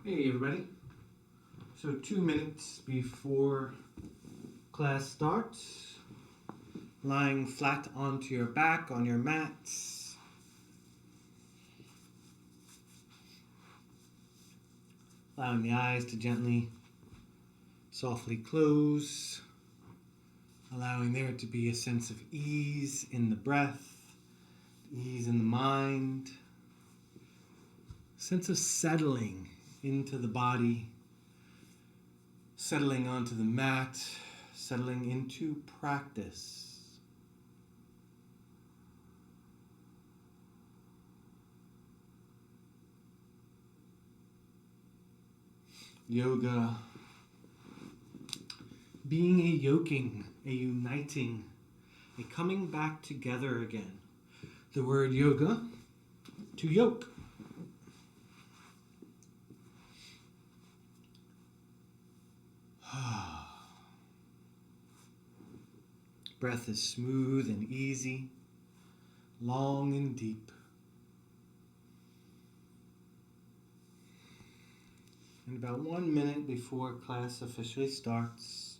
Hey everybody. So 2 minutes before class starts, lying flat onto your back on your mats. Allowing the eyes to gently, softly close. Allowing there to be a sense of ease in the breath, ease in the mind. Sense of settling into the body, settling onto the mat, settling into practice. Yoga being a yoking, a uniting, a coming back together again. The word yoga, to yoke. Breath is smooth and easy, long and deep. And about 1 minute before class officially starts,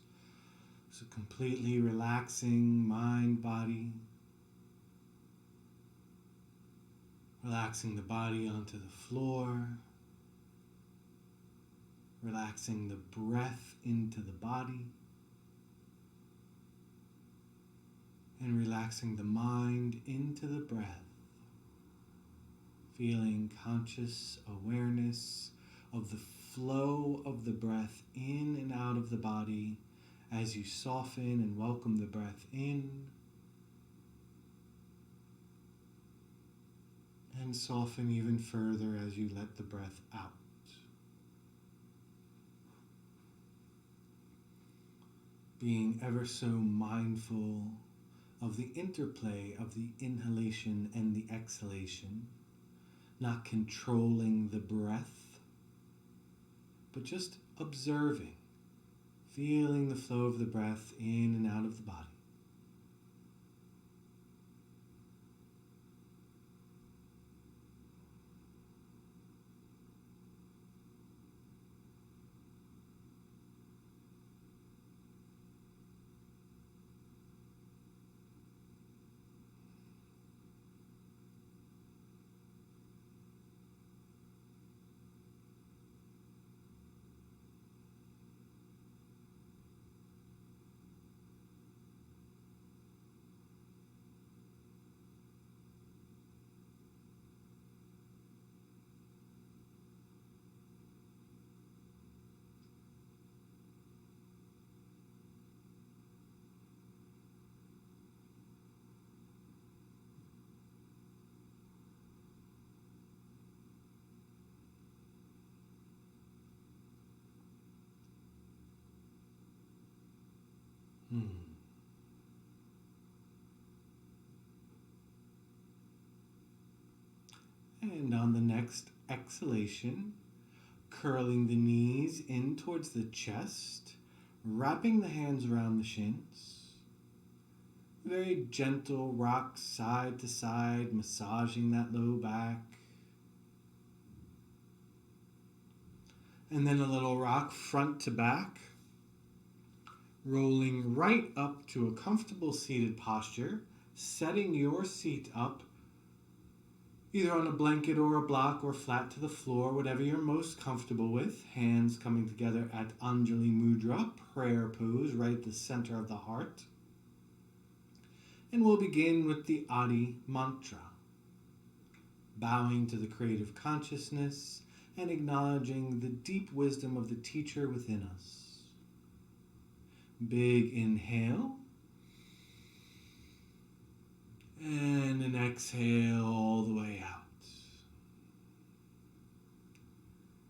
so completely relaxing mind, body. Relaxing the body onto the floor. Relaxing the breath into the body. And relaxing the mind into the breath. Feeling conscious awareness of the flow of the breath in and out of the body as you soften and welcome the breath in and soften even further as you let the breath out. Being ever so mindful of the interplay of the inhalation and the exhalation, not controlling the breath, but just observing, feeling the flow of the breath in and out of the body. And on the next exhalation, curling the knees in towards the chest, wrapping the hands around the shins. Very gentle rock side to side, massaging that low back. And then a little rock front to back, rolling right up to a comfortable seated posture, setting your seat up either on a blanket or a block or flat to the floor, whatever you're most comfortable with. Hands coming together at Anjali Mudra, prayer pose, right at the center of the heart. And we'll begin with the Adi mantra, bowing to the creative consciousness and acknowledging the deep wisdom of the teacher within us. Big inhale. And an exhale all the way out.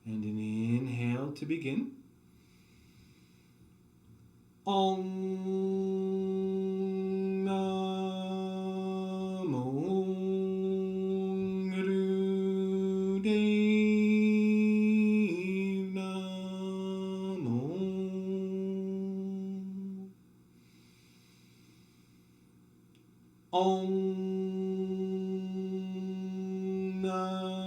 And an inhale to begin. Om Namo Gurudev Namo. Om Namo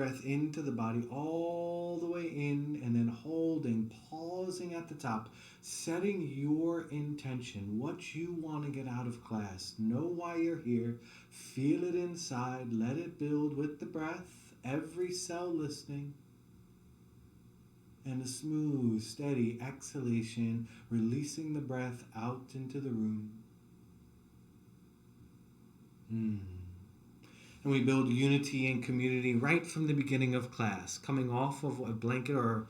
breath into the body all the way in, and then holding, pausing at the top, setting your intention, what you want to get out of class. Know why you're here. Feel it inside. Let it build with the breath. Every cell listening. And a smooth, steady exhalation, releasing the breath out into the room. And we build unity and community right from the beginning of class, coming off of a blanket or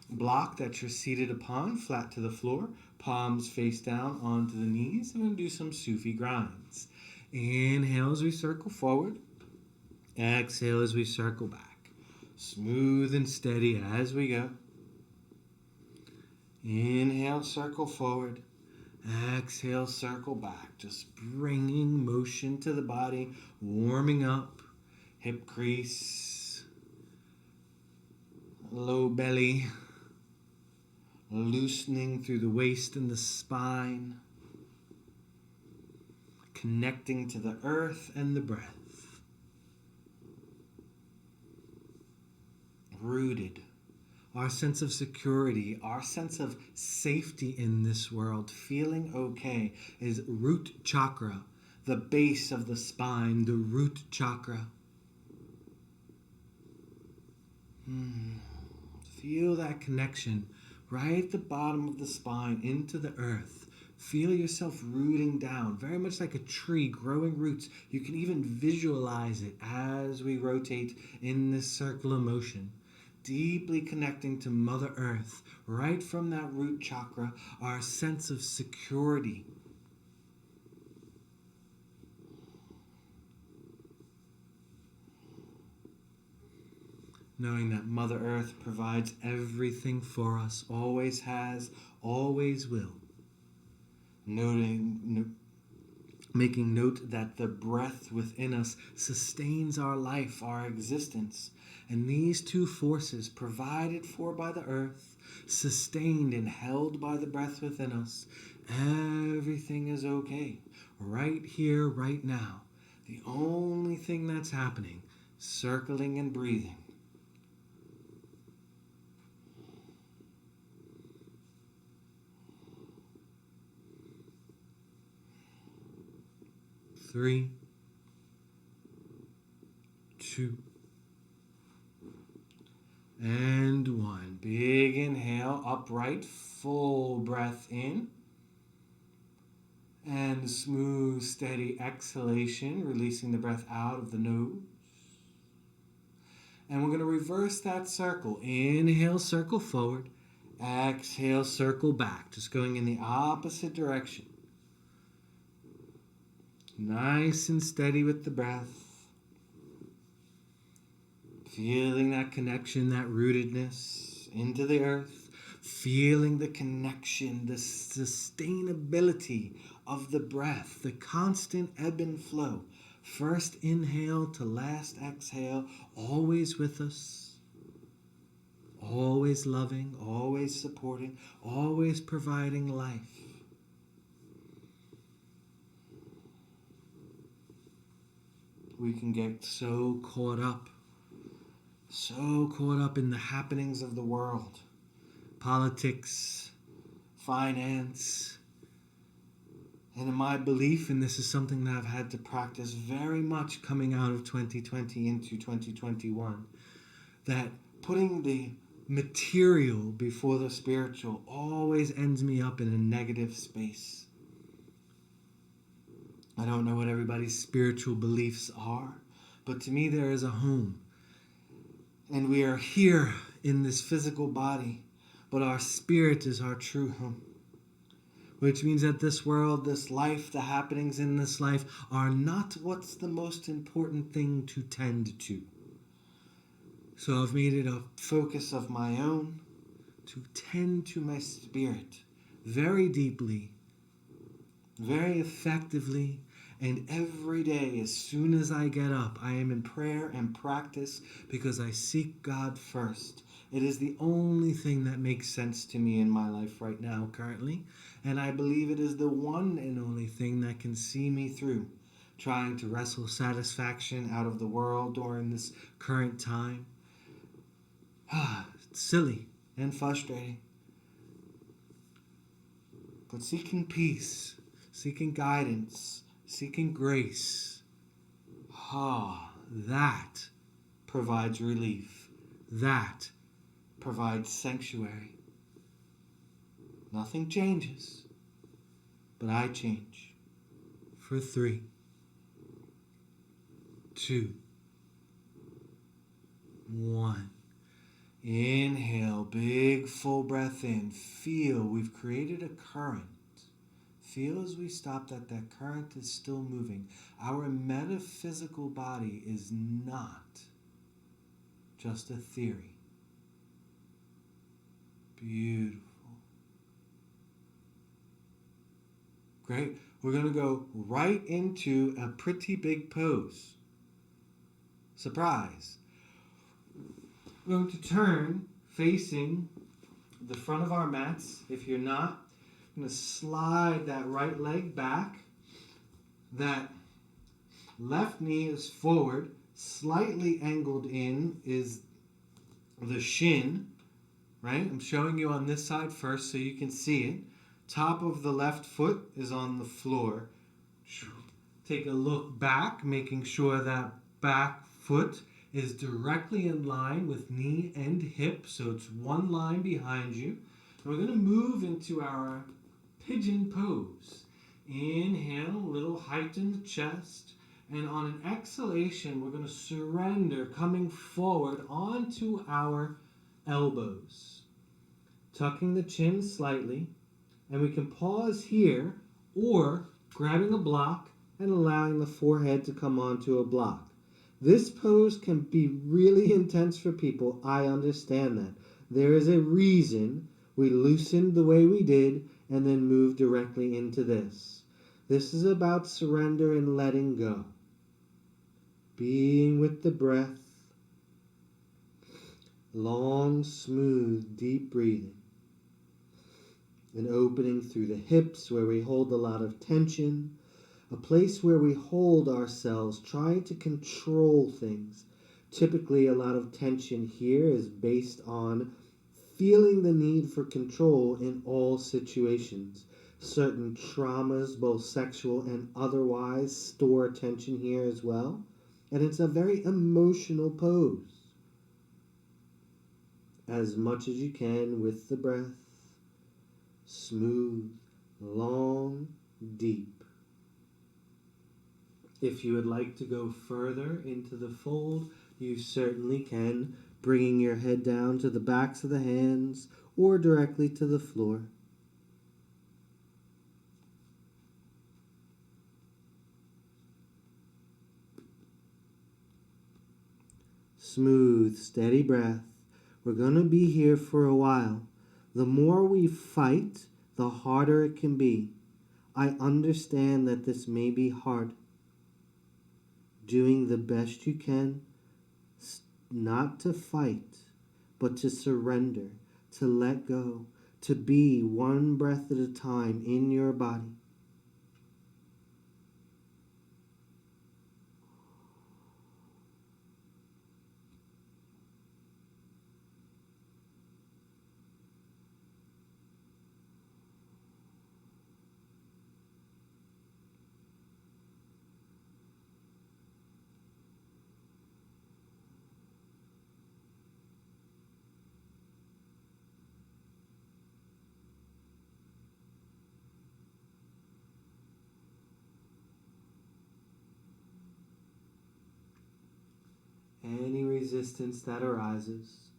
block that you're seated upon, flat to the floor, palms face down onto the knees. I'm going to do some Sufi grinds. Inhale as we circle forward. Exhale as we circle back. Smooth and steady as we go. Inhale, circle forward. Exhale, circle back. Just bringing motion to the body, warming up, hip crease, low belly, loosening through the waist and the spine, connecting to the earth and the breath. Rooted. Our sense of security, our sense of safety in this world, feeling okay, is root chakra, the base of the spine, the root chakra. Feel that connection right at the bottom of the spine into the earth. Feel yourself rooting down, very much like a tree growing roots. You can even visualize it as we rotate in this circle of motion. Deeply connecting to Mother Earth, right from that root chakra, our sense of security. Knowing that Mother Earth provides everything for us, always has, always will. Making note that the breath within us sustains our life, our existence. And these two forces, provided for by the earth, sustained and held by the breath within us, everything is okay. Right here, right now. The only thing that's happening, circling and breathing. Three, 2, and 1. Big inhale, upright, full breath in. And smooth, steady exhalation, releasing the breath out of the nose. And we're going to reverse that circle. Inhale, circle forward. Exhale, circle back. Just going in the opposite direction. Nice and steady with the breath. Feeling that connection, that rootedness into the earth. Feeling the connection, the sustainability of the breath, the constant ebb and flow. First inhale to last exhale, always with us. Always loving, always supporting, always providing life. We can get so caught up in the happenings of the world. Politics, finance. And in my belief, and this is something that I've had to practice very much coming out of 2020 into 2021, that putting the material before the spiritual always ends me up in a negative space. I don't know what everybody's spiritual beliefs are, but to me there is a home. And we are here in this physical body, but our spirit is our true home. Which means that this world, this life, the happenings in this life are not what's the most important thing to tend to. So I've made it a focus of my own to tend to my spirit very deeply, very effectively, and every day, as soon as I get up, I am in prayer and practice because I seek God first. It is the only thing that makes sense to me in my life right now, currently, and I believe it is the one and only thing that can see me through. trying to wrestle satisfaction out of the world during this current time. It's silly and frustrating. But seeking peace, seeking guidance, seeking grace, that provides relief. That provides sanctuary. Nothing changes, but I change. For 3, 2, 1. Inhale, big full breath in. Feel we've created a current. Feel as we stop that current is still moving. Our metaphysical body is not just a theory. Beautiful. Great. We're going to go right into a pretty big pose. Surprise. We're going to turn facing the front of our mats. If you're not, I'm going to slide that right leg back. That left knee is forward. Slightly angled in is the shin, right? I'm showing you on this side first so you can see it. Top of the left foot is on the floor. Take a look back, making sure that back foot is directly in line with knee and hip, so it's one line behind you. And we're going to move into our pigeon pose. Inhale, a little height in the chest. And on an exhalation, we're going to surrender, coming forward onto our elbows. Tucking the chin slightly. And we can pause here, or grabbing a block and allowing the forehead to come onto a block. This pose can be really intense for people. I understand that. There is a reason we loosened the way we did and then moved directly into this. This is about surrender and letting go. Being with the breath. Long, smooth, deep breathing. And opening through the hips where we hold a lot of tension. A place where we hold ourselves, trying to control things. Typically, a lot of tension here is based on feeling the need for control in all situations. Certain traumas, both sexual and otherwise, store tension here as well. And it's a very emotional pose. As much as you can with the breath. Smooth, long, deep. If you would like to go further into the fold, you certainly can, bringing your head down to the backs of the hands or directly to the floor. Smooth, steady breath. We're going to be here for a while. The more we fight, the harder it can be. I understand that this may be hard. Doing the best you can, not to fight, but to surrender, to let go, to be one breath at a time in your body. Any resistance that arises,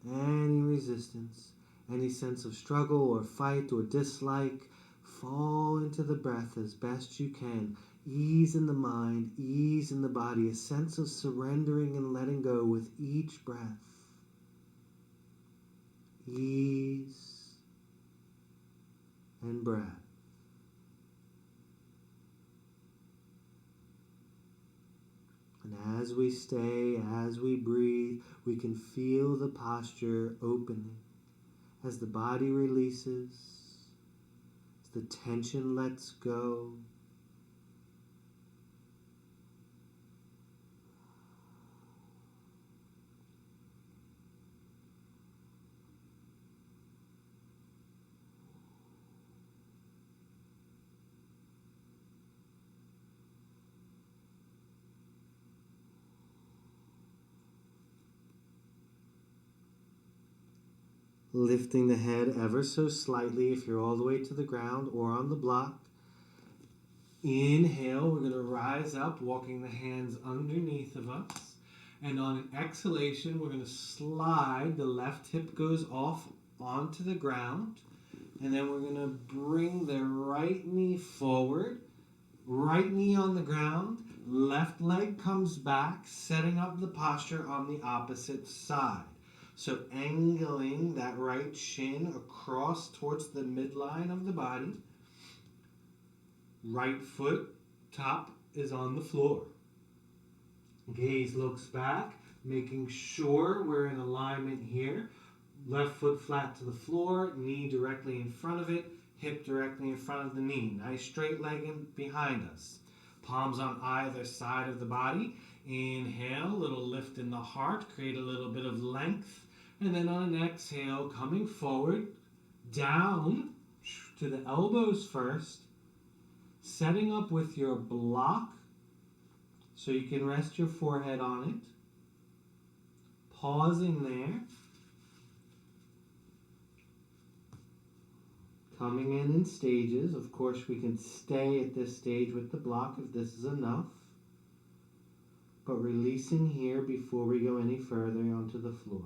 any resistance, any sense of struggle or fight or dislike, fall into the breath as best you can. Ease in the mind, ease in the body, a sense of surrendering and letting go with each breath. Ease and breath. And as we stay, as we breathe, we can feel the posture opening. As the body releases, as the tension lets go, Lifting the head ever so slightly if you're all the way to the ground or on the block. Inhale, we're going to rise up, walking the hands underneath of us. And on an exhalation, we're going to slide. The left hip goes off onto the ground. And then we're going to bring the right knee forward. Right knee on the ground. Left leg comes back, setting up the posture on the opposite side. So angling that right shin across towards the midline of the body. Right foot top is on the floor. Gaze looks back, making sure we're in alignment here. Left foot flat to the floor, knee directly in front of it, hip directly in front of the knee. Nice straight leg in behind us. Palms on either side of the body. Inhale, a little lift in the heart, create a little bit of length. And then on an exhale, coming forward, down to the elbows first. Setting up with your block so you can rest your forehead on it. Pausing there. Coming in stages. Of course, we can stay at this stage with the block if this is enough. But releasing here before we go any further onto the floor.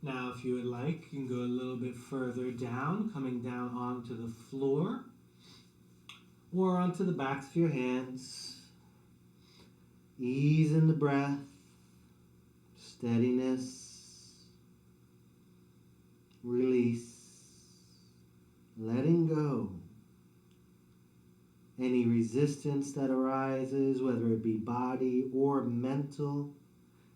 Now, if you would like, you can go a little bit further down, coming down onto the floor or onto the backs of your hands. Ease in the breath, steadiness, release, letting go. Any resistance that arises, whether it be body or mental,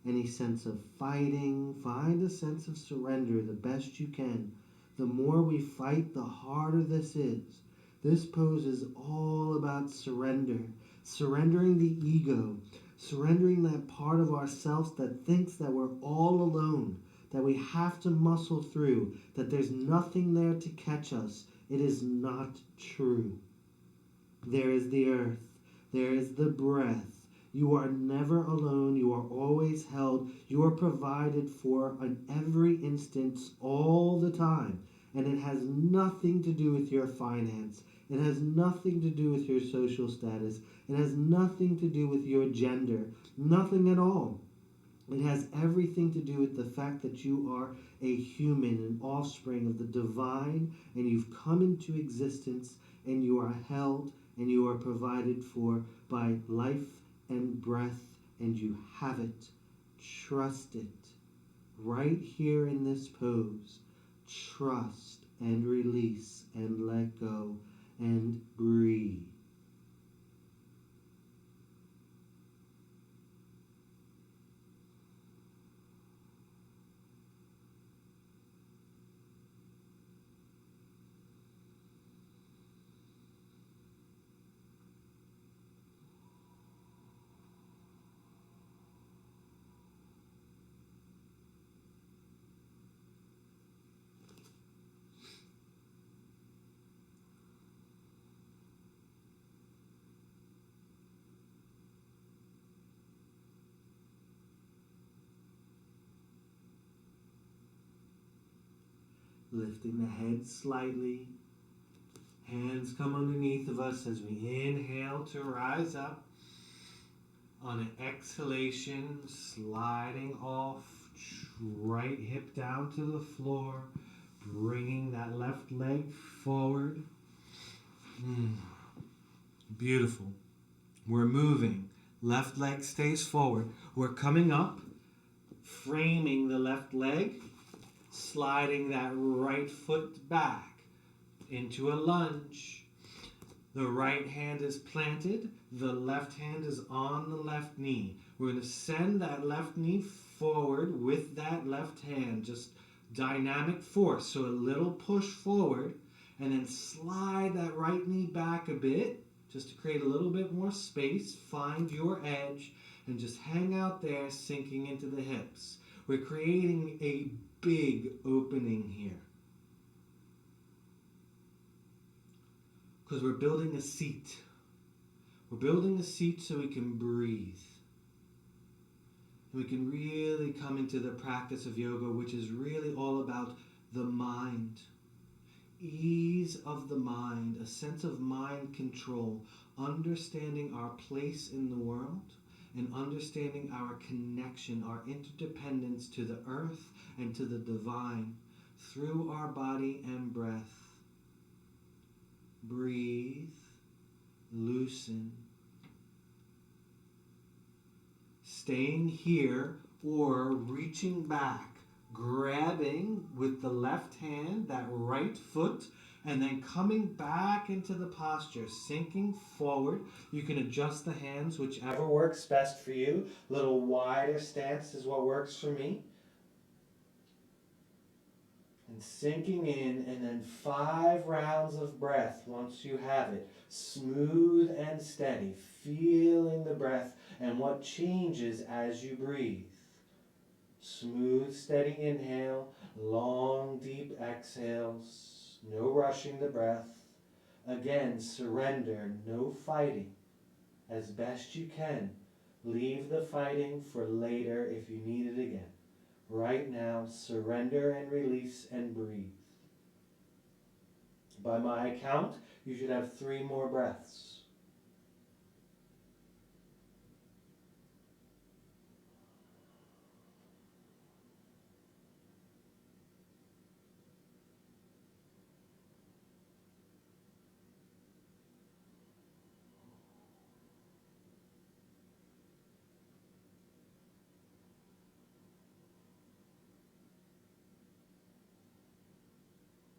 any sense of fighting, find a sense of surrender the best you can. The more we fight, the harder this is. This pose is all about surrender. Surrendering the ego. Surrendering that part of ourselves that thinks that we're all alone. That we have to muscle through. That there's nothing there to catch us. It is not true. There is the earth. There is the breath. You are never alone. You are always held. You are provided for in every instance all the time. And it has nothing to do with your finance. It has nothing to do with your social status. It has nothing to do with your gender. Nothing at all. It has everything to do with the fact that you are a human, an offspring of the divine, and you've come into existence, and you are held, and you are provided for by life and breath, and you have it. Trust it. Right here in this pose, trust and release and let go and breathe. Lifting the head slightly. Hands come underneath of us as we inhale to rise up. On an exhalation, sliding off, right hip down to the floor. Bringing that left leg forward. Beautiful. We're moving. Left leg stays forward. We're coming up, framing the left leg, sliding that right foot back into a lunge. The right hand is planted. The left hand is on the left knee. We're going to send that left knee forward with that left hand. Just dynamic force. So a little push forward. And then slide that right knee back a bit. Just to create a little bit more space. Find your edge. And just hang out there, sinking into the hips. We're creating a big opening here. Because we're building a seat. We're building a seat so we can breathe. And we can really come into the practice of yoga, which is really all about the mind. Ease of the mind, a sense of mind control, understanding our place in the world, and understanding our connection, our interdependence to the earth and to the divine through our body and breath. Breathe, loosen. Staying here or reaching back, grabbing with the left hand, that right foot, and then coming back into the posture, sinking forward. You can adjust the hands, whichever works best for you. A little wider stance is what works for me. And sinking in, and then 5 rounds of breath once you have it. Smooth and steady, feeling the breath and what changes as you breathe. Smooth, steady inhale, long, deep exhales, no rushing the breath. Again, surrender, no fighting. As best you can, leave the fighting for later if you need it again. Right now, surrender and release and breathe. By my count, you should have 3 more breaths.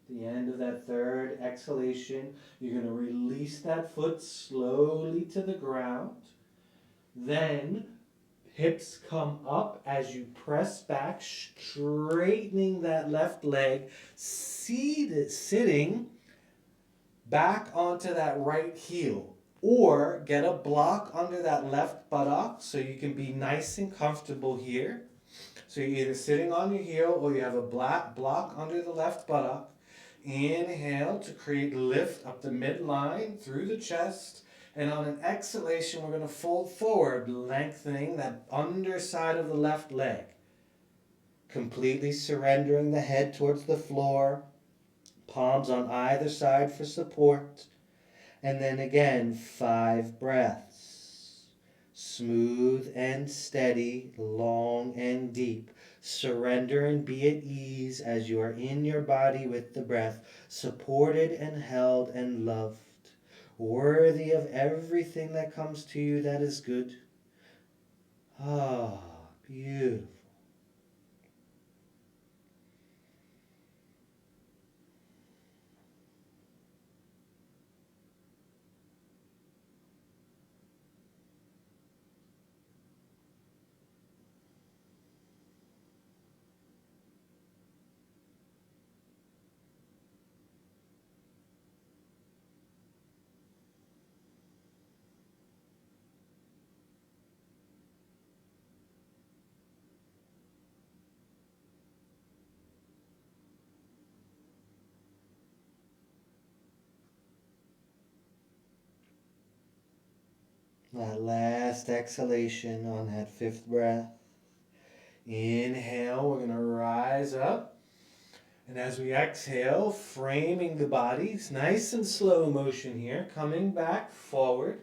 The end of that third exhalation, you're going to release that foot slowly to the ground. Then hips come up as you press back, straightening that left leg, sitting back onto that right heel. Or get a block under that left buttock so you can be nice and comfortable here. So you're either sitting on your heel or you have a black block under the left buttock. Inhale to create lift up the midline through the chest. And on an exhalation, we're going to fold forward, lengthening that underside of the left leg. Completely surrendering the head towards the floor. Palms on either side for support. And then again, 5 breaths. Smooth and steady, long and deep. Surrender and be at ease as you are in your body with the breath, supported and held and loved, worthy of everything that comes to you that is good. Ah, beautiful. That last exhalation on that 5th breath. Inhale, we're going to rise up. And as we exhale, framing the body, it's nice and slow motion here, coming back forward.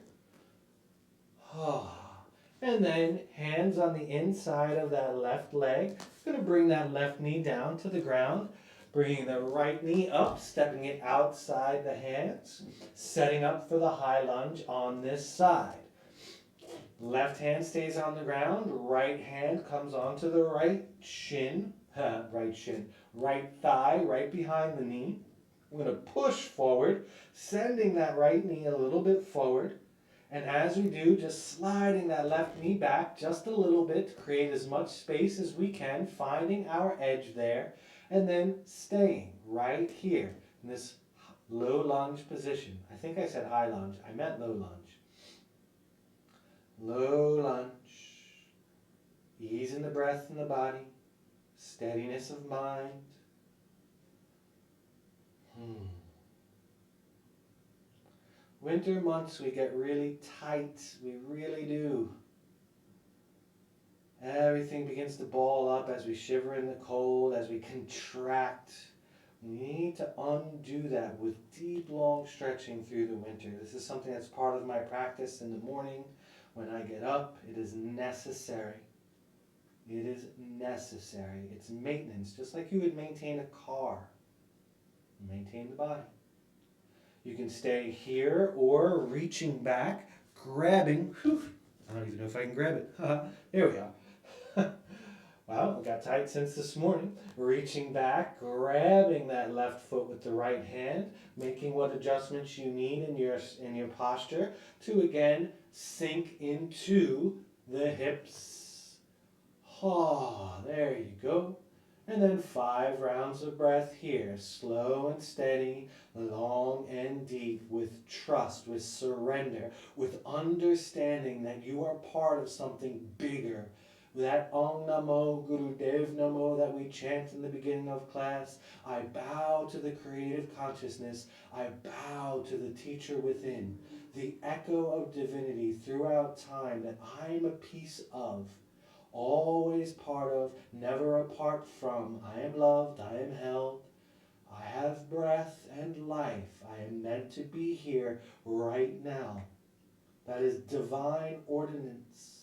And then hands on the inside of that left leg. Going to bring that left knee down to the ground. Bringing the right knee up, stepping it outside the hands, setting up for the high lunge on this side. Left hand stays on the ground, right hand comes onto the right shin, right thigh, right behind the knee. We're going to push forward, sending that right knee a little bit forward. And as we do, just sliding that left knee back just a little bit to create as much space as we can, finding our edge there, and then staying right here in this low lunge position. I think I said high lunge. I meant low lunge. Low lunge. Ease in the breath in the body. Steadiness of mind. Winter months we get really tight. We really do. Everything begins to ball up as we shiver in the cold, as we contract. We need to undo that with deep, long stretching through the winter. This is something that's part of my practice in the morning. When I get up, it is necessary. It is necessary. It's maintenance, just like you would maintain a car. Maintain the body. You can stay here or reaching back, grabbing. Whew, I don't even know if I can grab it. There we are. Wow, it got tight since this morning. Reaching back, grabbing that left foot with the right hand, making what adjustments you need in your posture to again sink into the hips. There you go. And then 5 rounds of breath here, slow and steady, long and deep, with trust, with surrender, with understanding that you are part of something bigger. That Om Namo Guru Dev Namo that we chant in the beginning of class. I bow to the creative consciousness. I bow to the teacher within, the echo of divinity throughout time that I am a piece of. Always part of, never apart from. I am loved, I am held. I have breath and life. I am meant to be here right now. That is divine ordinance.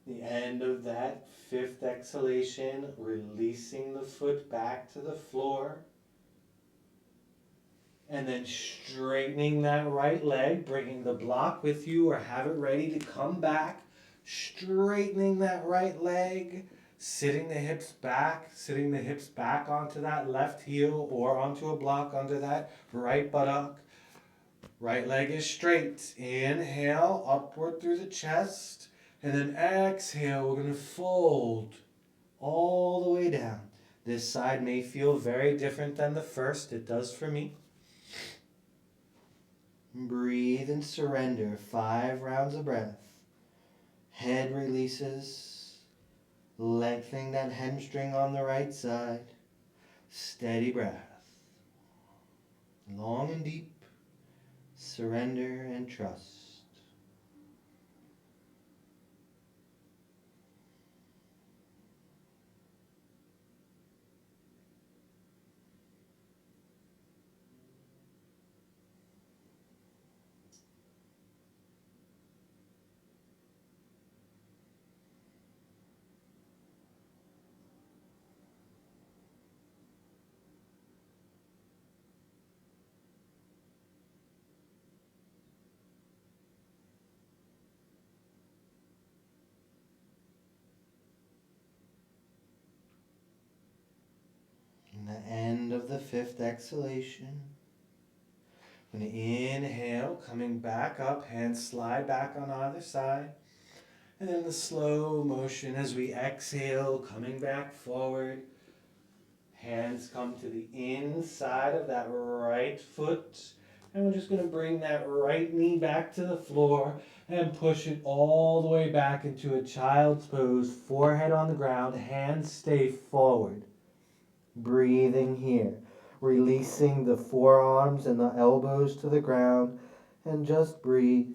The end of that 5th exhalation, releasing the foot back to the floor. And then straightening that right leg, bringing the block with you or have it ready to come back. Straightening that right leg, sitting the hips back onto that left heel or onto a block under that right buttock. Right leg is straight. Inhale, upward through the chest. And then exhale, we're going to fold all the way down. This side may feel very different than the first. It does for me. Breathe and surrender. 5 rounds of breath. Head releases. Lengthening that hamstring on the right side. Steady breath. Long and deep. Surrender and trust. And the end of the 5th exhalation. I'm going to inhale, coming back up, hands slide back on either side. And then the slow motion as we exhale, coming back forward. Hands come to the inside of that right foot. And we're just going to bring that right knee back to the floor and push it all the way back into a child's pose. Forehead on the ground, hands stay forward. Breathing here. Releasing the forearms and the elbows to the ground. And just breathe.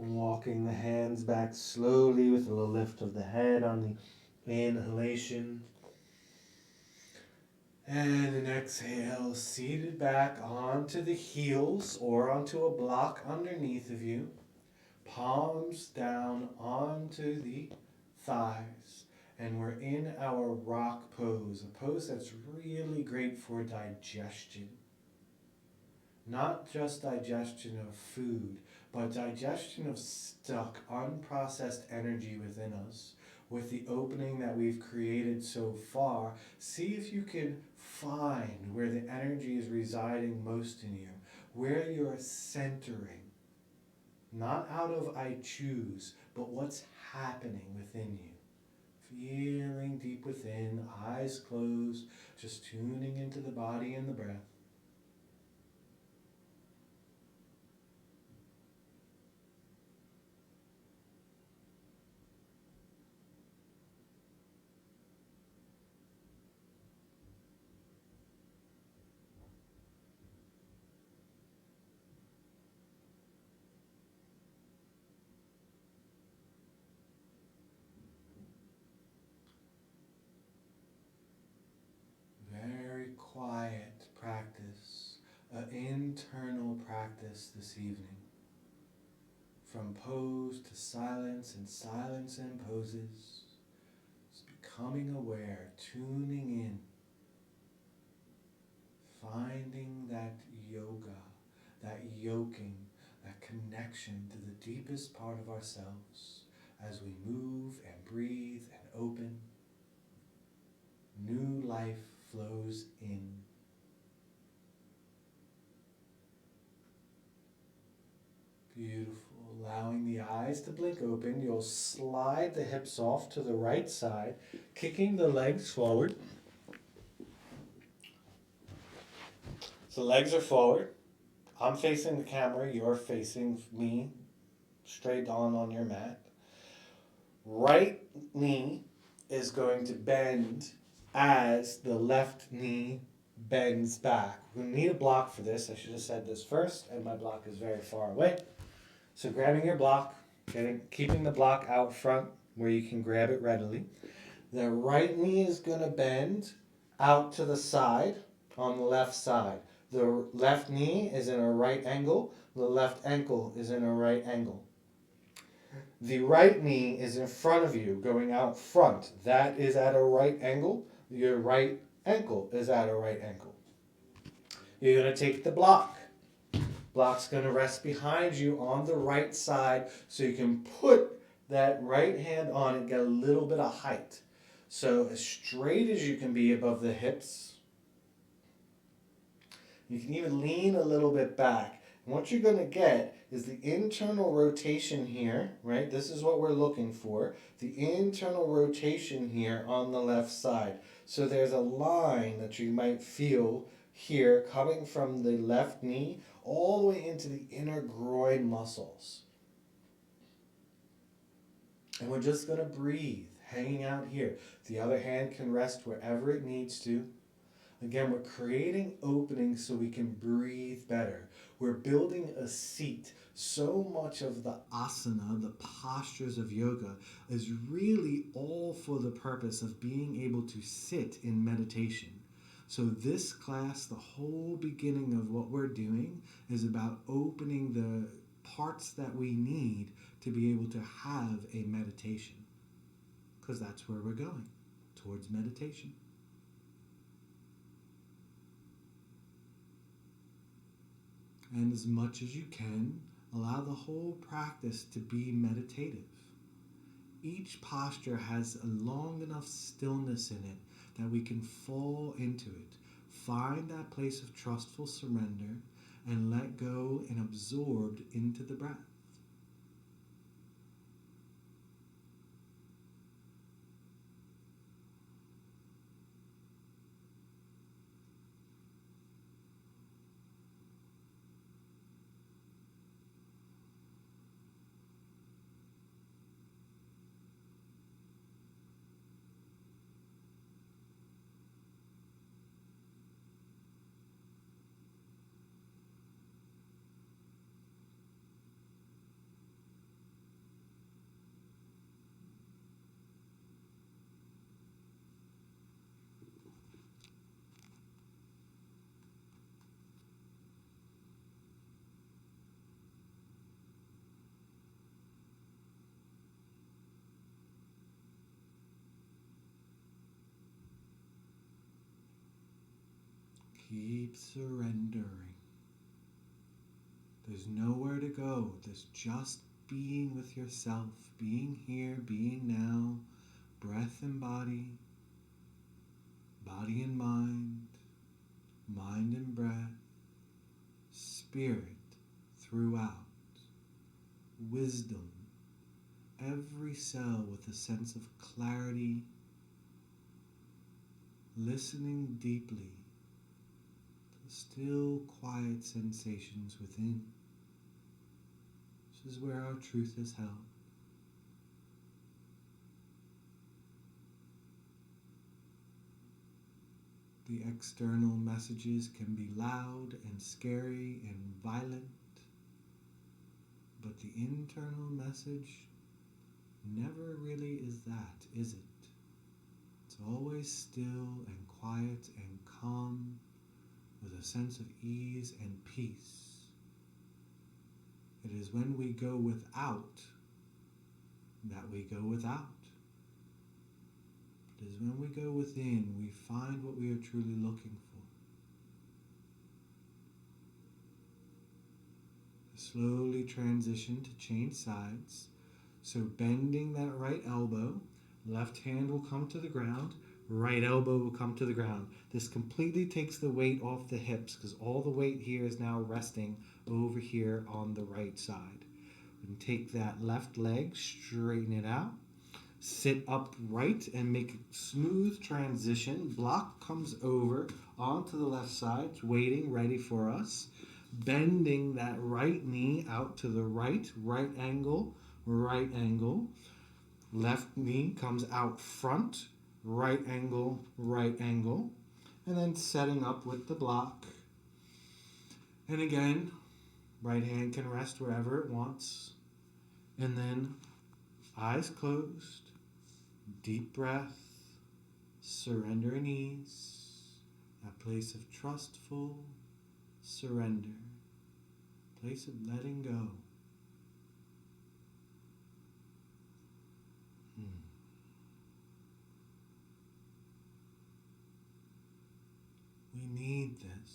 Walking the hands back slowly with a little lift of the head on the inhalation. And an exhale, seated back onto the heels or onto a block underneath of you. Palms down onto the thighs. And we're in our rock pose, a pose that's really great for digestion. Not just digestion of food, but digestion of stuck, unprocessed energy within us. With the opening that we've created so far, see if you can find where the energy is residing most in you, where you're centering. Not out of I choose, but what's happening within you. Feeling deep within, eyes closed, just tuning into the body and the breath. Very quiet practice, an internal practice this evening. From pose to silence and silence and poses, just becoming aware, tuning in, finding that yoga, that yoking, that connection to the deepest part of ourselves as we move and breathe and open. New life flows in. Beautiful. Allowing the eyes to blink open, you'll slide the hips off to the right side, kicking the legs forward. So legs are forward. I'm facing the camera, you're facing me, straight on your mat. Right knee is going to bend as the left knee bends back. We're going to need a block for this. I should have said this first, and my block is very far away. So grabbing your block, keeping the block out front where you can grab it readily. The right knee is going to bend out to the side on the left side. The left knee is in a right angle. The left ankle is in a right angle. The right knee is in front of you, going out front. That is at a right angle. Your right ankle is at a right angle. You're going to take the block. Block's going to rest behind you on the right side so you can put that right hand on it, get a little bit of height. So as straight as you can be above the hips. You can even lean a little bit back. And what you're going to get is the internal rotation here, right? This is what we're looking for. The internal rotation here on the left side. So there's a line that you might feel here coming from the left knee all the way into the inner groin muscles. And we're just going to breathe, hanging out here. The other hand can rest wherever it needs to. Again, we're creating openings so we can breathe better. We're building a seat. So much of the asana, the postures of yoga, is really all for the purpose of being able to sit in meditation. So this class, the whole beginning of what we're doing, is about opening the parts that we need to be able to have a meditation. Because that's where we're going, towards meditation. And as much as you can, allow the whole practice to be meditative. Each posture has a long enough stillness in it that we can fall into it. Find that place of trustful surrender and let go and absorbed into the breath. Keep surrendering. There's nowhere to go. There's just being with yourself, being here, being now, breath and body, body and mind, mind and breath, spirit throughout, wisdom, every cell with a sense of clarity, listening deeply to still quiet sensations within. This is where our truth is held. The external messages can be loud and scary and violent, but the internal message never really is that, is it? It's always still and quiet and calm with a sense of ease and peace. It is when we go without that we go without. It is when we go within we find what we are truly looking for. Slowly transition to change sides. So bending that right elbow, left hand will come to the ground, right elbow will come to the ground. This completely takes the weight off the hips because all the weight here is now resting over here on the right side. And take that left leg, straighten it out, sit upright and make a smooth transition. Block comes over onto the left side, waiting, ready for us. Bending that right knee out to the right, right angle. Left knee comes out front, right angle, and then setting up with the block. And again, right hand can rest wherever it wants. And then eyes closed, deep breath, surrender and ease, that place of trustful surrender, place of letting go. We need this.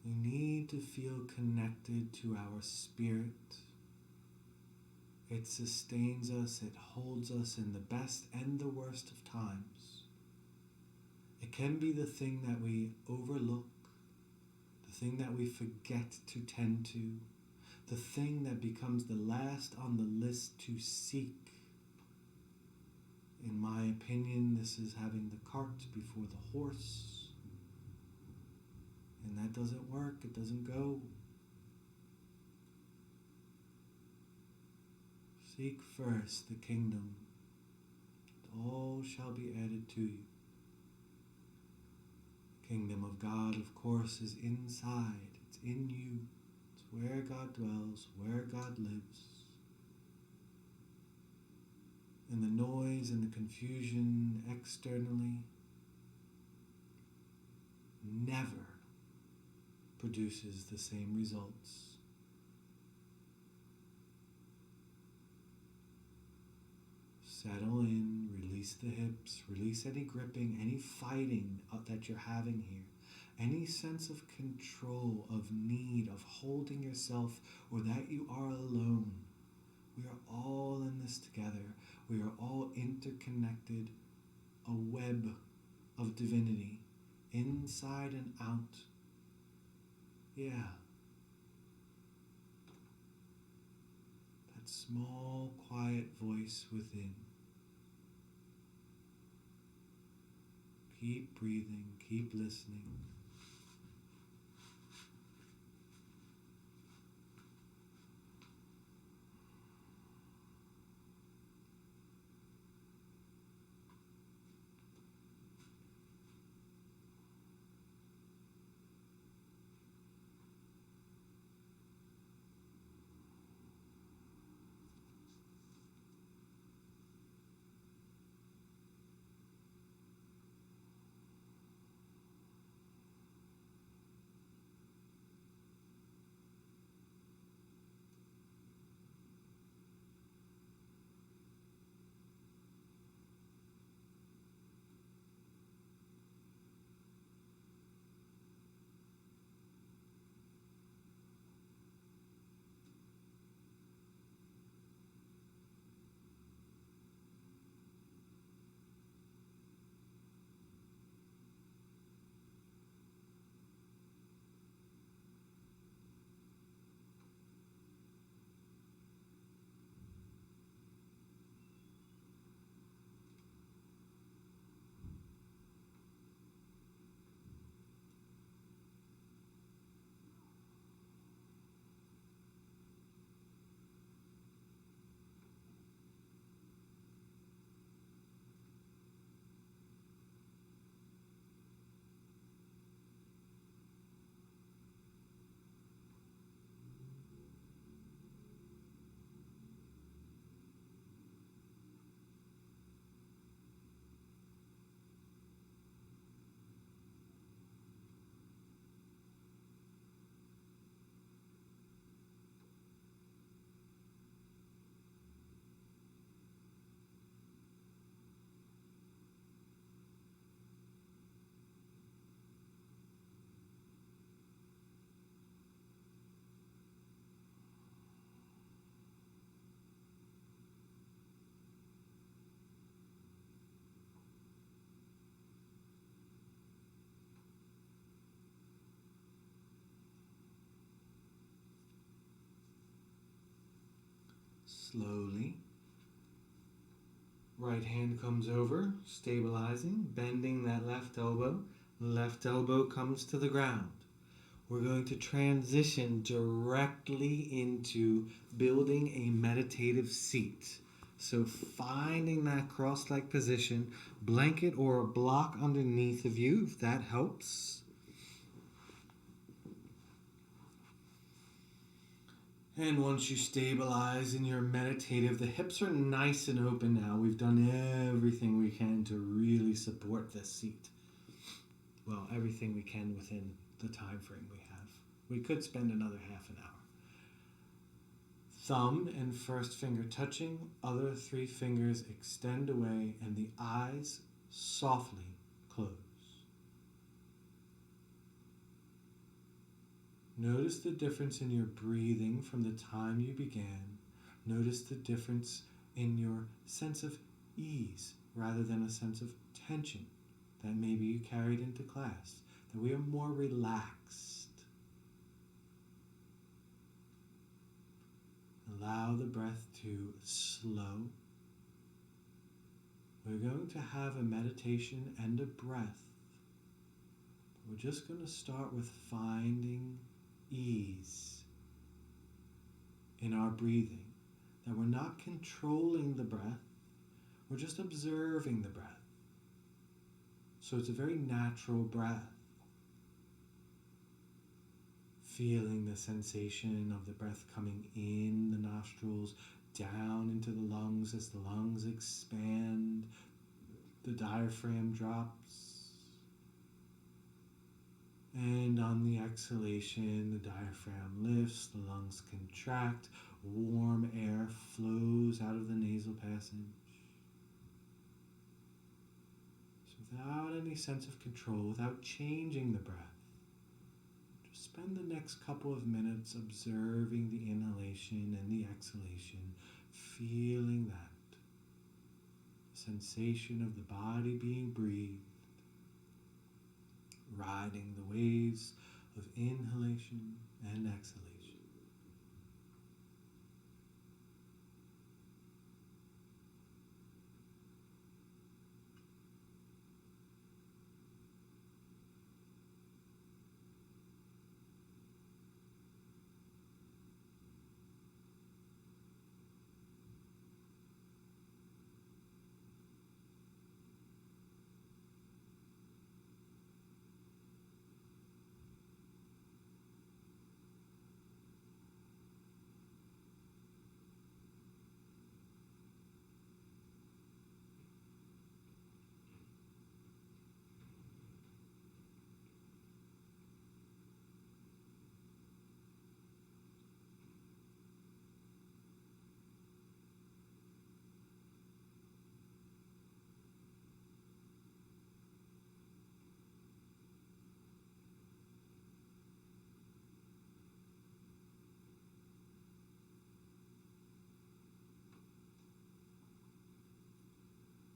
We need to feel connected to our spirit. It sustains us, it holds us in the best and the worst of times. It can be the thing that we overlook, the thing that we forget to tend to, the thing that becomes the last on the list to seek. In my opinion, this is having the cart before the horse. And that doesn't work, it doesn't go. Seek first the kingdom, and all shall be added to you. The kingdom of God, of course, is inside. It's in you. It's where God dwells, where God lives. And the noise and the confusion externally never produces the same results. Settle in, release the hips, release any gripping, any fighting that you're having here, any sense of control, of need, of holding yourself, or that you are alone. We are all in this together. We are all interconnected, a web of divinity, inside and out. Yeah. That small, quiet voice within. Keep breathing, keep listening. Slowly. Right hand comes over, stabilizing, bending that left elbow. Left elbow comes to the ground. We're going to transition directly into building a meditative seat. So finding that cross-leg position, blanket or a block underneath of you, if that helps. And once you stabilize and you're meditative, the hips are nice and open now. We've done everything we can to really support this seat. Well, everything we can within the time frame we have. We could spend another half an hour. Thumb and first finger touching, other three fingers extend away, and the eyes softly close. Notice the difference in your breathing from the time you began. Notice the difference in your sense of ease rather than a sense of tension that maybe you carried into class, that we are more relaxed. Allow the breath to slow. We're going to have a meditation and a breath. We're just going to start with finding ease in our breathing, that we're not controlling the breath, we're just observing the breath. So it's a very natural breath. Feeling the sensation of the breath coming in the nostrils, down into the lungs as the lungs expand, the diaphragm drops. And on the exhalation, the diaphragm lifts, the lungs contract, warm air flows out of the nasal passage. So without any sense of control, without changing the breath, just spend the next couple of minutes observing the inhalation and the exhalation, feeling that sensation of the body being breathed, riding the waves of inhalation and exhalation.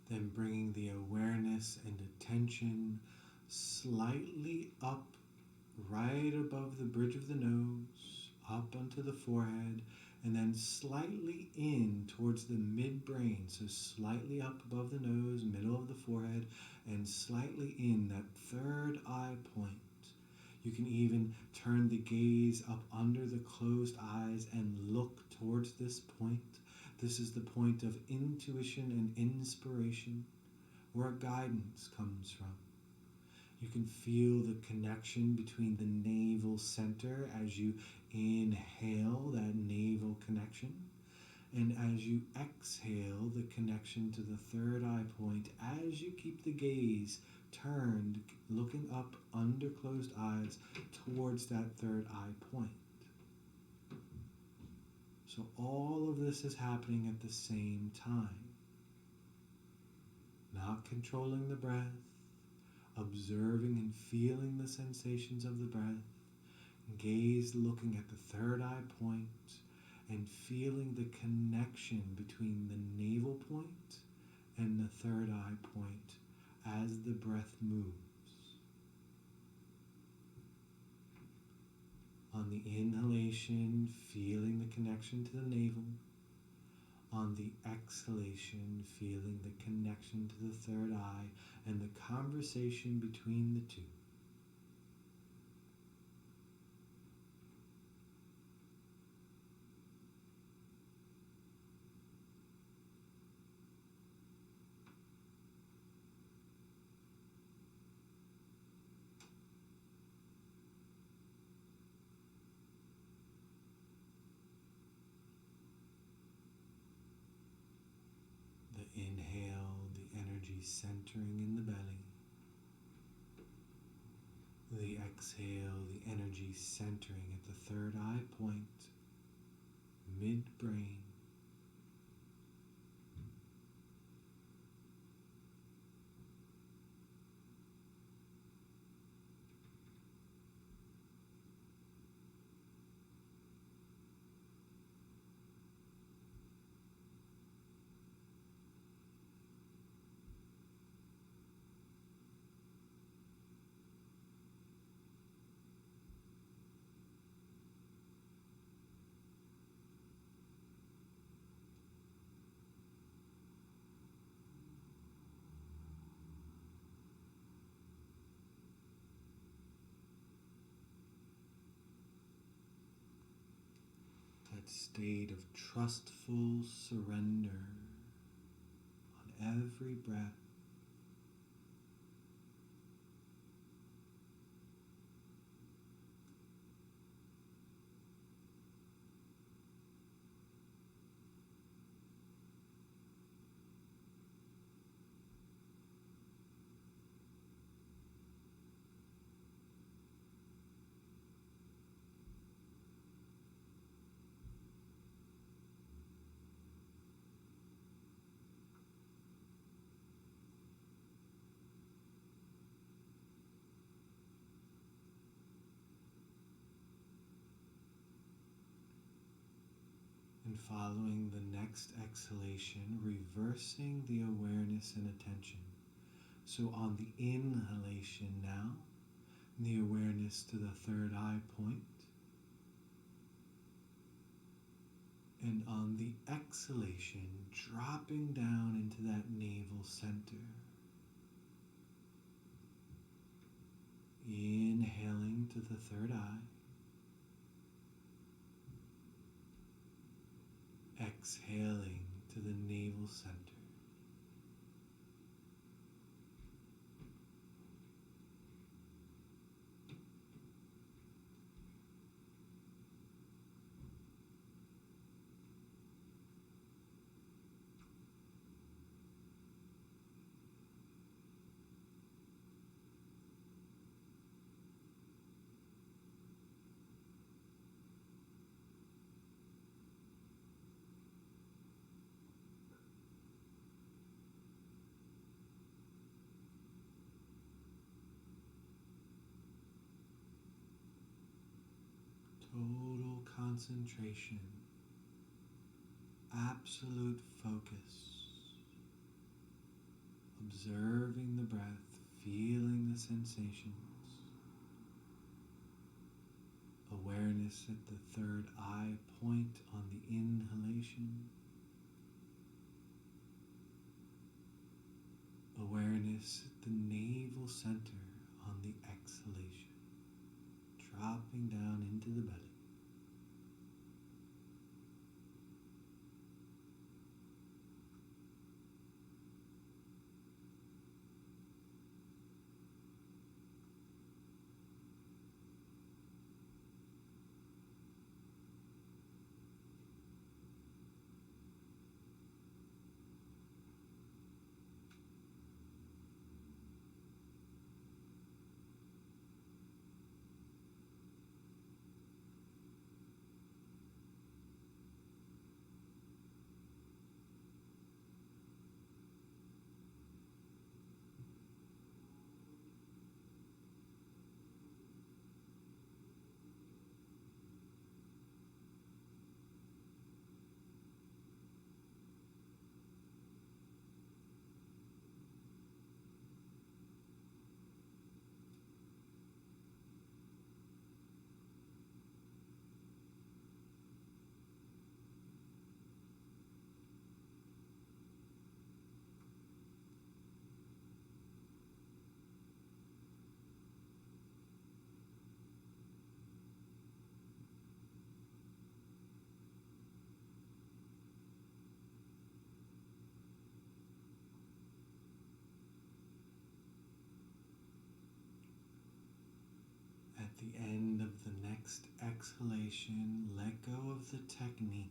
Then bringing the awareness and attention slightly up, right above the bridge of the nose, up onto the forehead, and then slightly in towards the midbrain. So slightly up above the nose, middle of the forehead, and slightly in that third eye point. You can even turn the gaze up under the closed eyes and look towards this point. This is the point of intuition and inspiration, where guidance comes from. You can feel the connection between the navel center as you inhale, that navel connection, and as you exhale, the connection to the third eye point as you keep the gaze turned, looking up under closed eyes towards that third eye point. So all of this is happening at the same time. Not controlling the breath, observing and feeling the sensations of the breath, gaze looking at the third eye point, and feeling the connection between the navel point and the third eye point as the breath moves. On the inhalation, feeling the connection to the navel. On the exhalation, feeling the connection to the third eye and the conversation between the two. The inhale, the energy centering in the belly. The exhale, the energy centering at the third eye point, mid-brain. That state of trustful surrender on every breath. And following the next exhalation, reversing the awareness and attention. So on the inhalation now, the awareness to the third eye point. And on the exhalation, dropping down into that navel center. Inhaling to the third eye. Exhaling to the navel center. Total concentration, absolute focus, observing the breath, feeling the sensations, awareness at the third eye point on the inhalation, awareness at the navel center on the exhalation, dropping down into the belly. next exhalation, let go of the technique.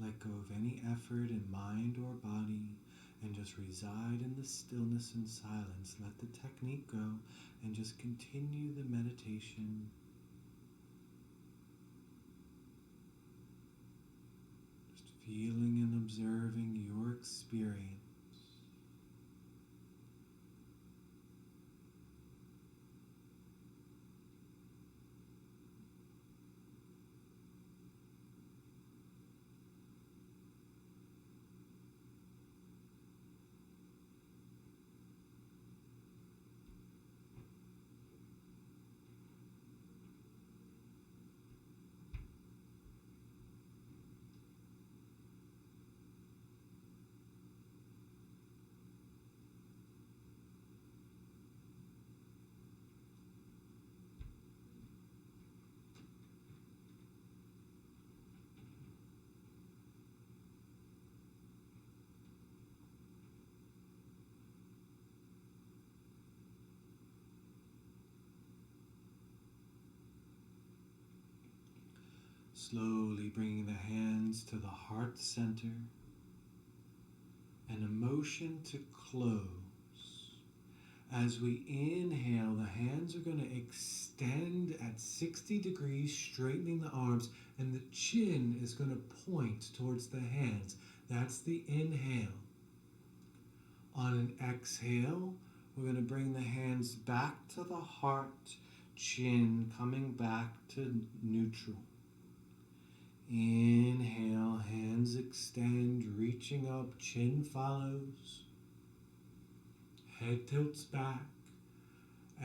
Let go of any effort in mind or body and just reside in the stillness and silence. Let the technique go and just continue the meditation. Just feeling and observing your experience. Slowly bringing the hands to the heart center and emotion to close. As we inhale, the hands are going to extend at 60 degrees, straightening the arms, and the chin is going to point towards the hands. That's the inhale. On an exhale, we're going to bring the hands back to the heart, chin coming back to neutral. Inhale, hands extend, reaching up, chin follows. Head tilts back.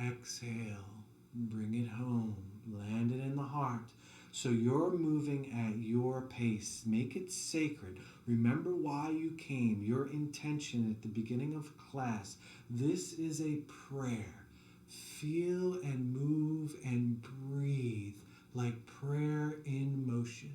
Exhale, bring it home, land it in the heart. So you're moving at your pace. Make it sacred. Remember why you came, your intention at the beginning of class. This is a prayer. Feel and move and breathe like prayer in motion.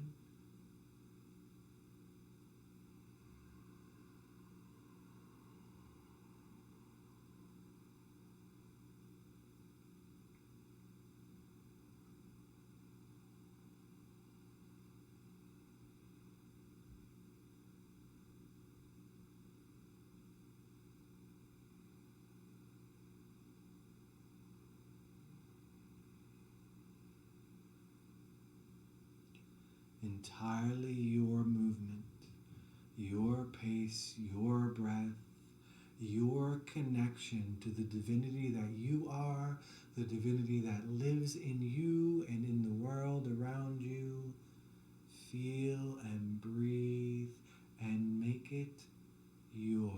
Entirely your movement, your pace, your breath, your connection to the divinity that you are, the divinity that lives in you and in the world around you. Feel and breathe and make it yours.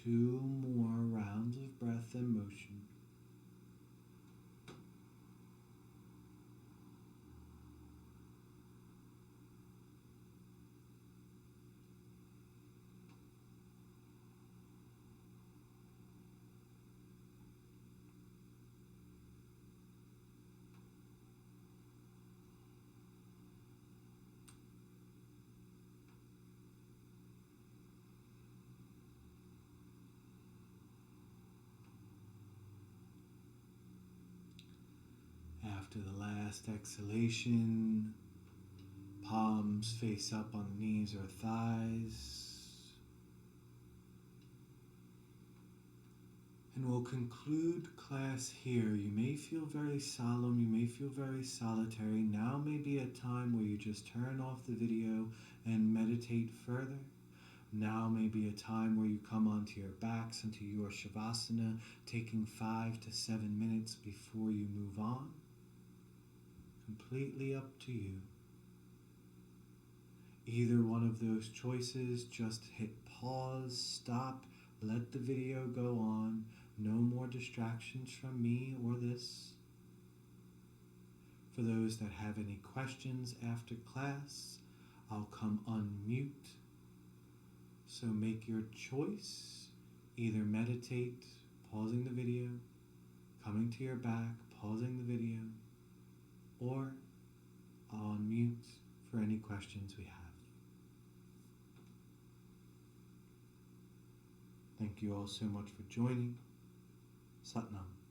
Two more rounds of breath and motion. After the last exhalation, palms face up on the knees or thighs. And we'll conclude class here. You may feel very solemn, you may feel very solitary. Now may be a time where you just turn off the video and meditate further. Now may be a time where you come onto your backs into your Shavasana, taking 5 to 7 minutes before you move on. Completely up to you. either one of those choices, just hit pause, stop, let the video go on. No more distractions from me or this. For those that have any questions after class, I'll come unmute. So make your choice. Either meditate, pausing the video, coming to your back, pausing the video, or I'll unmute for any questions we have. Thank you all so much for joining. Satnam.